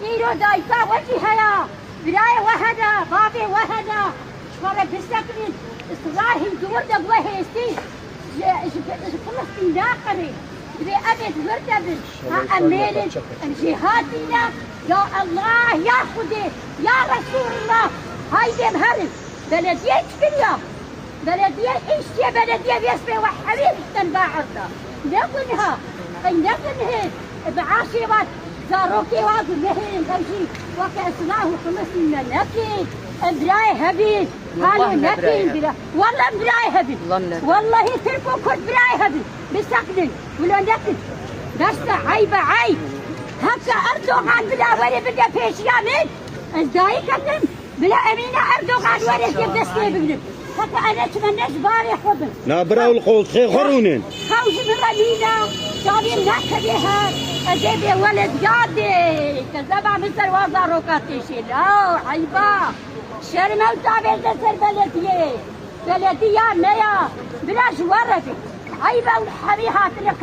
إيرو دايتا وجهها براية وهدا بابي وهدا شوارع بستقبل إسرائيل دور دبوه استي فلسطين داخلي بأبد وردبل ها أميرن الجهادنا يا الله يا خدي يا رسول الله هاي بهرب بلدية كلها بلدية إيش بلدية بيسمي وحبيب تنباع عرضة نبنها نبنها بعاشرات زاروكي واقف مهين غوشي وكأسناه خلصنا نكيد براي هبيل قالوا نكيد والله براي هبيل والله تركوا كنت براي هبيل بستقبل ولا نكيد نفسه عيب عيب هكا أردوغان بلا وري بدا بيشيامين ازداي كتن بلا أمينة أردوغان وري كيف دستي ببنم هكا أنا أتمنى باري خبر نابراو القول خي خرونين خوش من رمينا شابين نكبيها أجيبي ولد جادي كذبع مصر وزاروكاتي شيلا عيبا شرمة وتابع تسر بلدية بلدية ميا بلاش ورفي عيبا وحبيحات لك